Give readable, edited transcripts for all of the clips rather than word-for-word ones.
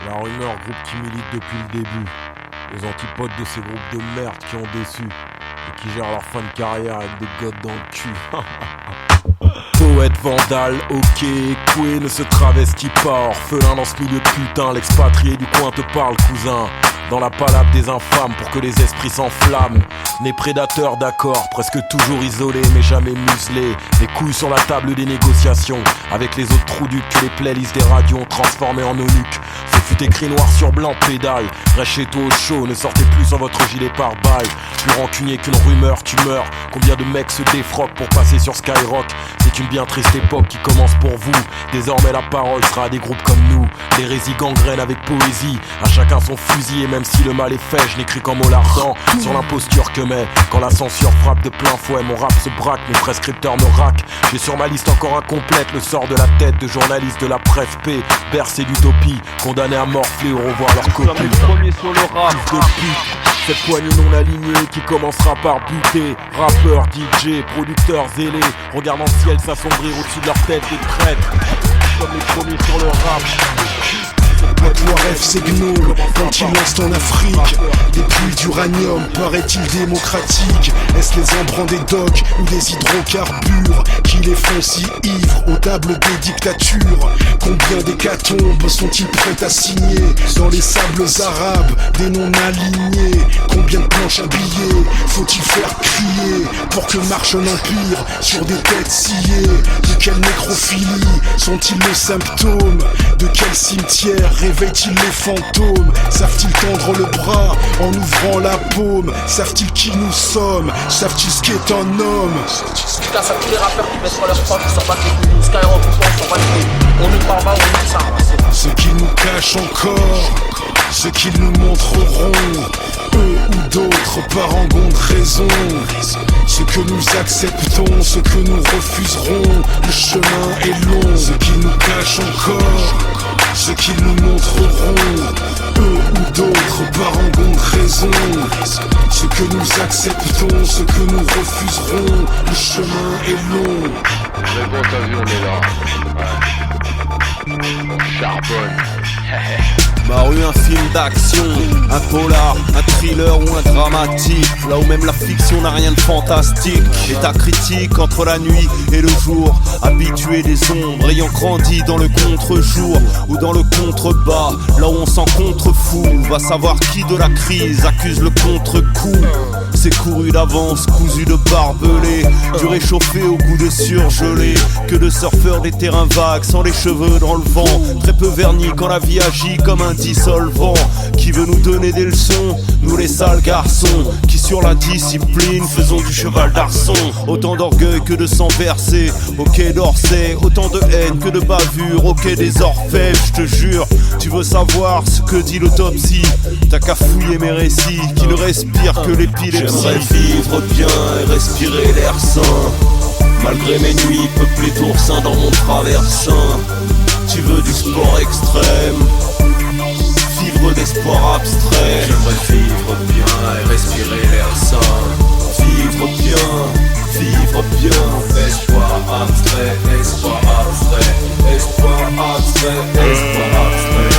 La rumeur, groupe qui milite depuis le début, aux antipodes de ces groupes de merde qui ont déçu et qui gèrent leur fin de carrière avec des godes dans le cul. Poète, vandale, ok, coué ne se travestit pas. Orphelin dans ce milieu de putain, l'expatrié du coin te parle, cousin. Dans la palabre des infâmes pour que les esprits s'enflamment. Né prédateur d'accord, presque toujours isolé mais jamais muselé. Les couilles sur la table des négociations, avec les autres trous du cul, les playlists des radios ont transformé en eunuques. Ce fut écrit noir sur blanc, pédale. Reste chez toi au chaud, ne sortez plus sans votre gilet pare-balles. Plus rancunier qu'une rumeur, tu meurs. Combien de mecs se défroquent pour passer sur Skyrock? C'est une bien triste époque qui commence pour vous. Désormais la parole sera à des groupes comme nous. L'hérésie gangrène avec poésie, à chacun son fusil. Et même si le mal est fait, je n'écris qu'en mots lardants sur l'imposture que met. Quand la censure frappe de plein fouet, mon rap se braque, mes prescripteurs me raquent. J'ai sur ma liste encore incomplète le sort de la tête de journalistes de la presse P, bercé d'utopie, condamnés à morfler ou revoir leur copie. Comme le premier sur le rap. De pute. Cette poignée non alignée qui commencera par buter. Rappeurs, DJ, producteurs zélés, regardant le ciel s'assombrir au-dessus de leur tête des traîtres. Comme les premiers sur le rap. Toi rêve c'est gnome quand ils lancent en Afrique des puits d'uranium, paraît-il démocratique. Est-ce les embruns des docks ou des hydrocarbures qui les font si ivres aux tables des dictatures? Combien d'hécatombes sont-ils prêts à signer dans les sables arabes des non-alignés? Combien de planches à billets faut-il faire crier pour que marche un empire sur des têtes sciées? De quelle nécrophilie sont-ils le symptôme? De quel cimetière réveillent-ils les fantômes? Savent-ils tendre le bras en ouvrant la paume? Savent-ils qui nous sommes? Savent-ils ce qu'est un homme? Putain, ça tous les rappeurs qui mettent sur leur proche, ils s'en battent les couilles. Skyrock ou quoi, on s'en bat les couilles. On ne parle pas, on dit ça. Ce qu'ils nous cachent encore, ce qu'ils nous montreront, eux ou d'autres par engon de raison. Ce que nous acceptons, ce que nous refuserons, le chemin est long. Ce qu'ils nous cachent encore, ce qu'ils nous montreront, eux ou d'autres par engon de raison. Ce que nous acceptons, ce que nous refuserons, le chemin est long. C'est bon, t'as vu, on est là. On charbonne. Ma rue, un film d'action, un polar, un thriller ou un dramatique. Là où même la fiction n'a rien de fantastique. État critique entre la nuit et le jour, habitué des ombres, ayant grandi dans le contre-jour ou dans le contrebas. Là où on s'en contrefou, va savoir qui de la crise accuse le contre-coup. C'est couru d'avance, cousu de barbelés, du réchauffé au goût de surgelé. Que de surfeurs des terrains vagues, sans les cheveux dans le vent. Très peu vernis quand la vie agit comme un dissolvant. Qui veut nous donner des leçons? Nous les sales garçons, qui sur la discipline faisons du cheval d'arçon. Autant d'orgueil que de sang versé au quai d'Orsay. Autant de haine que de bavure au quai des Orfèvres. Je te jure, tu veux savoir ce que dit l'autopsie? T'as qu'à fouiller mes récits qui ne respirent que l'épilepsie. J'aimerais vivre bien et respirer l'air sain, malgré mes nuits peuplées d'oursins dans mon traversin. Tu veux du sport extrême, vivre des sports abstraits. J'aimerais vivre bien et respirer l'air sain. Vivre bien, espoir abstrait, espoir abstrait, espoir abstrait, espoir abstrait.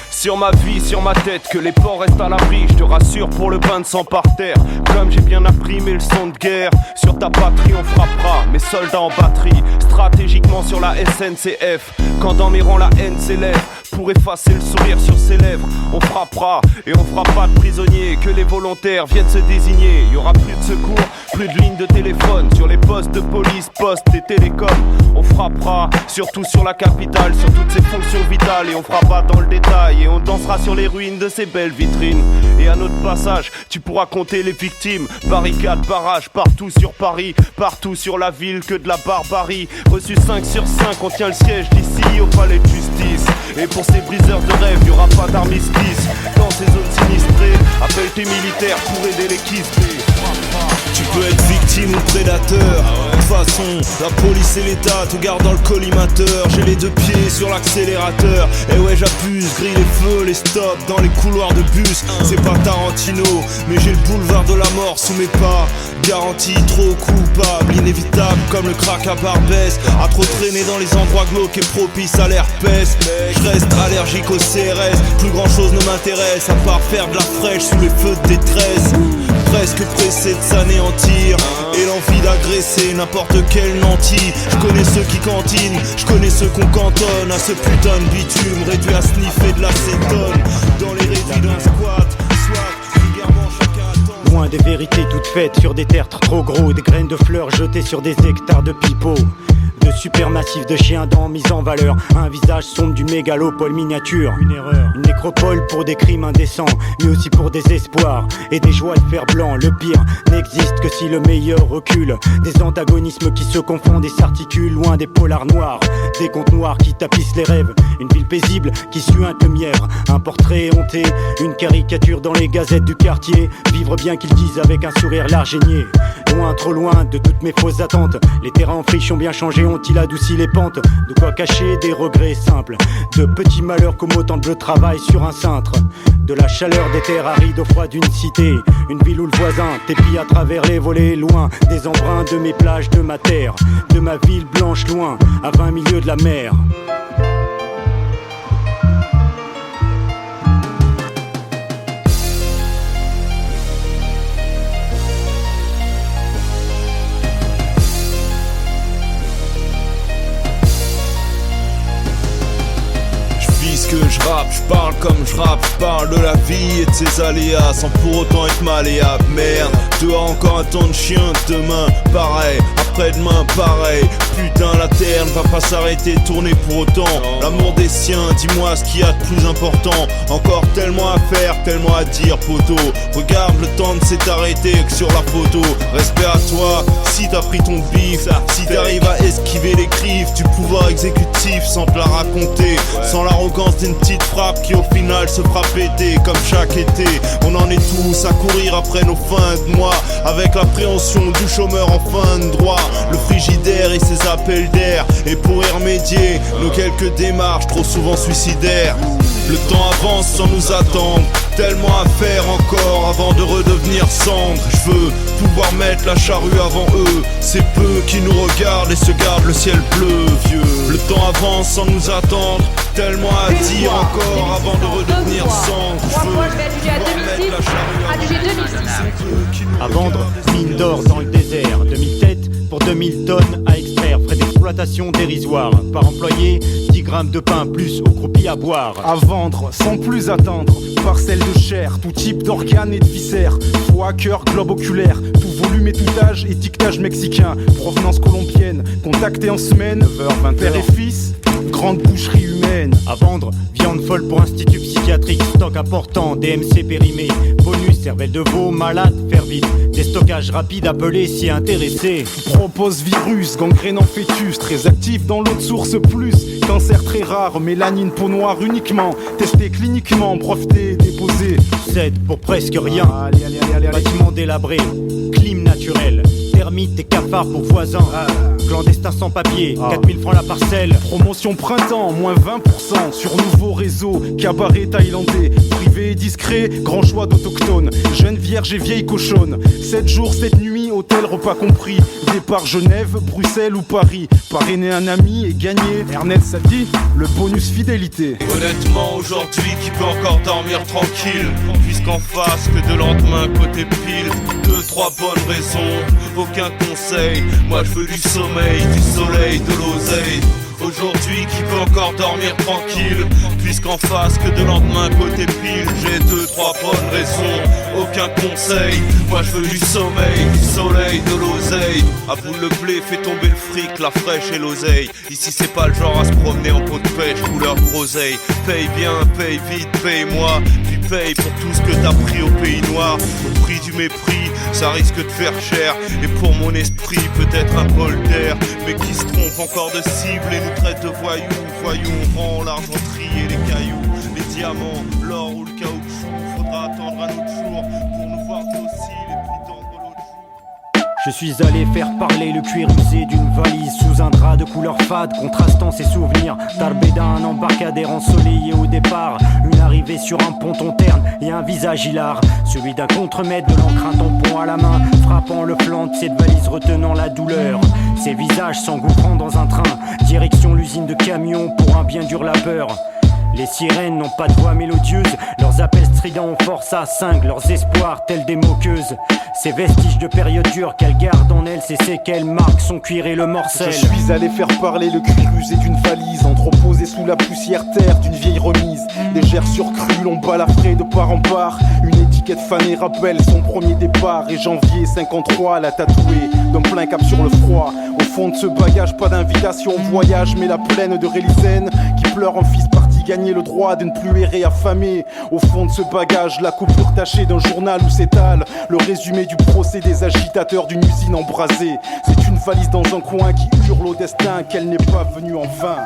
Sur ma vie, sur ma tête, que les porcs restent à l'abri. Je te rassure, pour le bain de sang par terre. Comme j'ai bien appris mes leçons de guerre. Sur ta patrie on frappera, mes soldats en batterie. Stratégiquement sur la SNCF. Quand dans mes rangs la haine s'élève, pour effacer le sourire sur ses lèvres, on frappera et on fera pas de prisonniers. Que les volontaires viennent se désigner. Y aura plus de secours, plus de lignes de téléphone. Sur les postes de police, postes et télécoms. On frappera, surtout sur la capitale, sur toutes ses fonctions vitales. Et on fera pas dans le détail. Et on dansera sur les ruines de ces belles vitrines. Et à notre passage, tu pourras compter les victimes. Barricades, barrages, partout sur Paris. Partout sur la ville, que de la barbarie. Reçu 5 sur 5, on tient le siège d'ici au palais de justice. Et pour ces briseurs de rêve, y'aura pas d'armistice. Dans ces zones sinistrées, appelle tes militaires pour aider les quistés. Tu Tu peux être victime ou prédateur. De toute façon, la police et l'état te gardent dans le collimateur. J'ai les deux pieds sur l'accélérateur. Et ouais, j'abuse, grille les feux, les stops dans les couloirs de bus. C'est pas Tarantino, mais j'ai le boulevard de la mort sous mes pas. Garantie trop coupable, inévitable comme le crack à Barbès. À trop traîner dans les endroits glauques et propice à l'herpès. Je reste allergique au CRS, plus grand chose ne m'intéresse à part faire de la fraîche sous les feux de détresse. Presque pressé de s'anéantir et l'envie d'agresser n'importe quel nanti. Je connais ceux qui cantinent, je connais ceux qu'on cantonne à ce putain de bitume réduit à sniffer de l'acétone dans les réduits d'un squat. Soit vulgairement chacun attend. Loin des vérités toutes faites sur des tertres trop gros, des graines de fleurs jetées sur des hectares de pipeaux. De supermassifs de chiens dents mis en valeur. Un visage sombre du mégalopole miniature. Une erreur, une nécropole pour des crimes indécents, mais aussi pour des espoirs et des joies de fer blanc. Le pire n'existe que si le meilleur recule. Des antagonismes qui se confondent et s'articulent loin des polars noirs. Des contes noirs qui tapissent les rêves. Une ville paisible qui suinte le mièvre. Un portrait honté, une caricature dans les gazettes du quartier. Vivre bien qu'ils disent avec un sourire large et niais. Loin, trop loin de toutes mes fausses attentes. Les terrains en friche ont bien changé, ont-ils adouci les pentes? De quoi cacher des regrets simples, de petits malheurs comme autant de travail sur un cintre. De la chaleur des terres arides au froid d'une cité. Une ville où le voisin t'épie à travers les volets. Loin des embruns de mes plages, de ma terre. De ma ville blanche loin, à 20 milieux de la mer. Je rappe, je parle comme je rappe, je parle de la vie et de ses aléas sans pour autant être malléable. Merde, dehors encore un temps de chien, demain pareil, après-demain pareil. Putain, la terre ne va pas s'arrêter de tourner pour autant. L'amour des siens, dis-moi ce qu'il y a de plus important. Encore tellement à faire, tellement à dire, poteau. Regarde, le temps ne s'est arrêté que sur la photo. Respect à toi, si t'as pris ton bif, si t'arrives à esquiver les griffes du pouvoir exécutif sans te la raconter, sans l'arrogance d'une petite frappe qui au final se fera péter comme chaque été. On en est tous à courir après nos fins de mois, avec l'appréhension du chômeur en fin de droit. Le frigidaire et ses appels d'air, et pour y remédier, nos quelques démarches trop souvent suicidaires. Le temps avance sans nous attendre, tellement à faire encore avant de redevenir cendre. Je veux pouvoir mettre la charrue avant eux, c'est peu qui nous regardent et se gardent le ciel bleu, vieux. Le temps avance sans nous attendre, tellement à dire encore avant de redevenir cendre. Je veux pouvoir mettre la charrue à vendre, mine d'or dans le désert. 2000 têtes pour 2000 tonnes à extraire. Frais d'exploitation dérisoire. Par employé, 10 grammes de pain plus au croupi à boire. À vendre sans plus attendre. Parcelles de chair, tout type d'organes et de viscères. Foie, cœur, globe oculaire. Tout volume et tout âge, étiquetage mexicain. Provenance colombienne, contacté en semaine. 9h, 20h. Père et fils, grande boucherie humaine. À vendre, viande folle pour institut psychiatrique. Stock important, DMC périmé. Bonus, cervelle de veau, malade, faire vite. Déstockage rapide, appelé si intéressé. Propose virus, gangrène en fœtus. Très actif dans l'eau de source plus. Cancer très rare, mélanine, peau noire uniquement. Testé cliniquement, breveté, déposé. Cède pour presque rien. Allez. Bâtiment délabré, clim naturel. Termites et cafards pour voisins. Clandestin sans papier, 4000 francs la parcelle. Promotion printemps, moins 20% sur nouveau réseau. Cabaret thaïlandais, privé et discret. Grand choix d'autochtones, jeune vierge et vieille cochonne. 7 jours, 7 nuits, hôtel, repas compris. Départ Genève, Bruxelles ou Paris. Parrainer un ami et gagner, Ernest ça dit, le bonus fidélité. Honnêtement aujourd'hui, qui peut encore dormir tranquille, puisqu'en face que de lendemain côté pile. 2-3 bonnes raisons, aucun conseil. Moi je veux du sommeil, du soleil, de l'oseille. Aujourd'hui qui peut encore dormir tranquille, puisqu'en face que de lendemain côté pile. J'ai 2-3 bonnes raisons, aucun conseil. Moi je veux du sommeil, du soleil, de l'oseille. À bout le blé, fait tomber le fric, la fraîche et l'oseille. Ici c'est pas le genre à se promener en pot de pêche, couleur groseille. Paye bien, paye vite, paye-moi. Puis paye pour tout ce que t'as pris au pays noir. Au prix du mépris, ça risque de faire cher. Et pour mon esprit, peut-être un bol d'air. Mais qui se trompe encore de cible et nous traite de voyous. Voyous, on rend l'argenterie et les cailloux, les diamants, l'or ou le caoutchouc. Faudra attendre un autre jour pour nous voir dociles et puis tendre l'autre jour. Je suis allé faire parler le cuir usé d'une valise sous un drap de couleur fade, contrastant ses souvenirs. Tarbéda, un embarcadère ensoleillé au départ, une arrivée sur un ponton terne et un visage hilar, celui d'un contremaître de l'encre, un tampon à la main, frappant le flanc de cette valise retenant la douleur. Ces visages s'engouffrant dans un train, direction l'usine de camions pour un bien dur labeur. Les sirènes n'ont pas de voix mélodieuse, leurs appels stridents ont force à cinq, leurs espoirs tels des moqueuses. Ces vestiges de période dure qu'elle garde en elle, ces séquelles marquent son cuir et le morcelle. Je suis allé faire parler le cuir usé d'une valise, entreposée sous la poussière terre d'une vieille remise. Légère surcrue, l'on balafré de part en part. Une étiquette fanée rappelle son premier départ. Et janvier 53, la tatouée d'un plein cap sur le froid. Au fond de ce bagage, pas d'invitation au voyage, mais la plaine de Rélisène qui pleure un fils parti gagner le droit de ne plus errer affamé. Au fond de ce bagage, la coupure tachée d'un journal où s'étale le résumé du procès des agitateurs d'une usine embrasée. C'est une valise dans un coin qui hurle au destin qu'elle n'est pas venue en vain.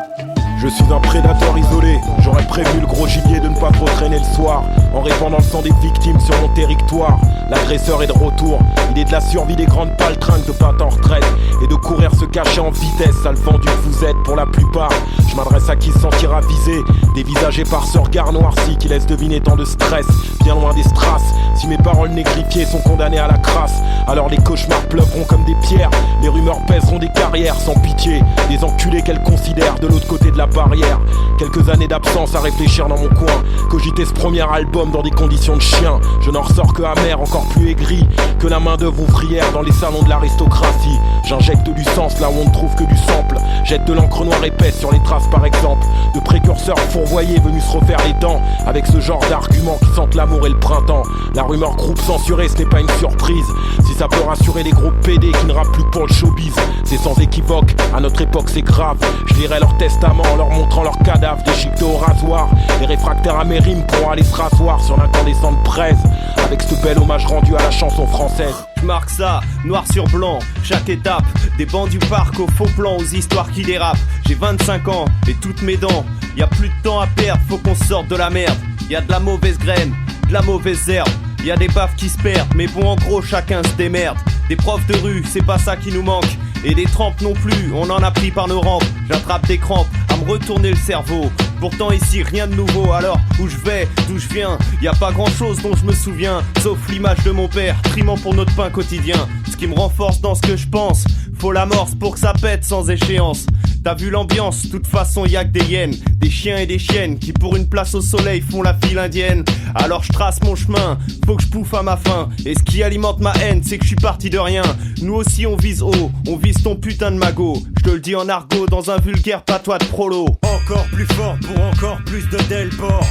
Je suis un prédateur isolé, j'aurais prévu le gros gibier de ne pas trop traîner le soir, en répandant le sang des victimes sur mon territoire. L'agresseur est de retour, il est de la survie des grandes paltringues de pattes en retraite, et de courir se cacher en vitesse à le vent du vous-êtes pour la plupart. Je m'adresse à qui se sentira visé, dévisagé par ce regard noirci qui laisse deviner tant de stress, bien loin des strass. Si mes paroles négrifiées sont condamnées à la crasse, alors les cauchemars pleuvront comme des pierres, les rumeurs pèseront des carrières sans pitié, des enculés qu'elles considèrent de l'autre côté de la barrière. Quelques années d'absence à réfléchir dans mon coin, cogiter ce premier album dans des conditions de chien. Je n'en ressors que amer, encore plus aigri que la main d'œuvre ouvrière dans les salons de l'aristocratie. J'injecte du sens là où on ne trouve que du sample, jette de l'encre noire épaisse sur les traces par exemple de précurseurs fourvoyés venus se refaire les dents avec ce genre d'arguments qui sentent l'amour et le printemps. La rumeur groupe censuré, ce n'est pas une surprise. Si ça peut rassurer les gros PD qui ne rappent plus que pour le showbiz, c'est sans équivoque, à notre époque c'est grave. Je lirai leur testament en leur montrant leurs cadavres déchiquetés au rasoir. Les réfractaires à mes rimes pourront aller se rasseoir sur l'incandescente braise avec ce bel hommage rendu à la chanson française. Je marque ça, noir sur blanc, chaque étape, des bancs du parc aux faux plans, aux histoires qui dérapent. J'ai 25 ans et toutes mes dents, y a plus de temps à perdre, faut qu'on sorte de la merde. Y a de la mauvaise graine, de la mauvaise herbe, y a des baffes qui se perdent, mais bon en gros chacun se démerde. Des profs de rue, c'est pas ça qui nous manque, et des trempes non plus, on en a pris par nos rampes. J'attrape des crampes, à me retourner le cerveau. Pourtant ici rien de nouveau, alors où je vais, d'où je viens, y a pas grand chose dont je me souviens, sauf l'image de mon père, trimant pour notre pain quotidien. Ce qui me renforce dans ce que je pense, faut l'amorce pour que ça pète sans échéance. T'as vu l'ambiance, toute façon y'a que des hyènes, des chiens et des chiennes qui pour une place au soleil font la file indienne. Alors je trace mon chemin, faut que je pouffe à ma faim. Et ce qui alimente ma haine, c'est que je suis parti de rien. Nous aussi on vise haut, on vise ton putain de magot. Je te le dis en argot dans un vulgaire patois de prolo. Encore plus fort pour encore plus de Delport.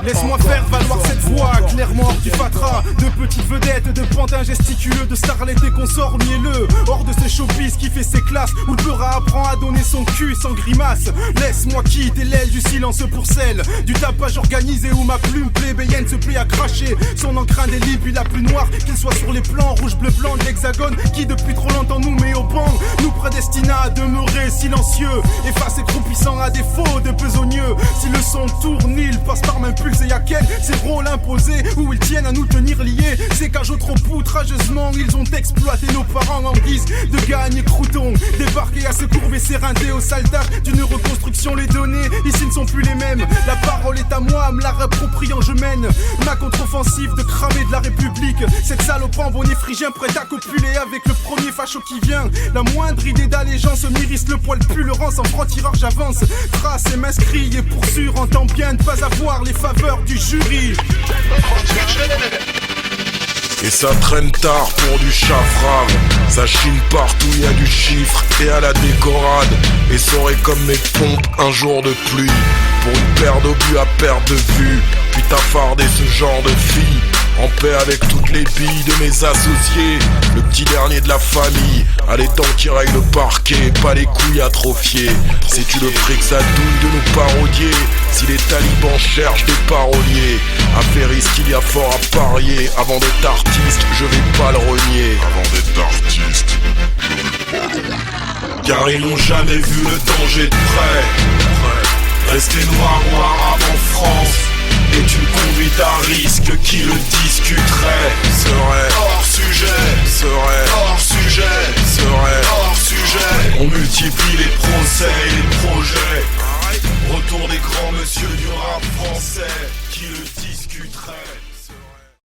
Laisse-moi faire valoir cette voix, clairement hors du fatras. De petites vedettes, de pantins gesticuleux, de starlets et consorts mielleux. Hors de ces showbiz qui fait ses classes, où le beurre apprend à donner son cul sans grimace. Laisse-moi quitter l'aile du silence pour celle du tapage organisé où ma plume plébéienne se plaît à cracher son encre indélébile, puis la plus noire qu'il soit sur les plans rouge, bleu, blanc de l'hexagone qui depuis trop longtemps nous met au banc, nous prédestina à demeurer silencieux, effacés croupissants à défaut de besogneux. Si le son tourne, il passe par main pulse et y'a qu'elle, c'est rôle imposé où ils tiennent à nous tenir liés. Ces cages trop outrageusement, ils ont exploité nos parents en guise de gagne et crouton. Débarqués à se courber, s'éreinter au saldage d'une reconstruction. Les données ici ne sont plus les mêmes. La parole est à moi, me la réappropriant je mène ma contre-offensive de cramer de la République. Cette salope en bonnet phrygien prête à copuler avec le premier facho qui vient. La moindre idée d'allégeance m'irrisse le poil pullerant. Sans franc-tireur j'avance, trace et m'inscris. Et pour sûr entends bien ne pas avoir les faveurs du jury. Et ça traîne tard pour du chafrave. Ça chine partout, y a du chiffre et à la décorade. Et saurait comme mes pompes un jour de pluie. Pour une paire d'obus à perte de vue. Puis t'as fardé ce genre de fille. En paix avec toutes les billes de mes associés. Le petit dernier de la famille. À les temps qui règle le parquet. Pas les couilles atrophiées. Sais-tu le prix que ça douille de nous parodier? Si les talibans cherchent des paroliers, affairisent qu'il y a fort à parier. Avant d'être artiste, je vais pas le renier. Avant d'être artiste, je vais pas le renier. Car ils n'ont jamais vu le danger de près. Rester noir avant France est une conduite à risque qui le discuterait serait hors sujet. On multiplie les procès et les projets. Retour des grands monsieur du rap français.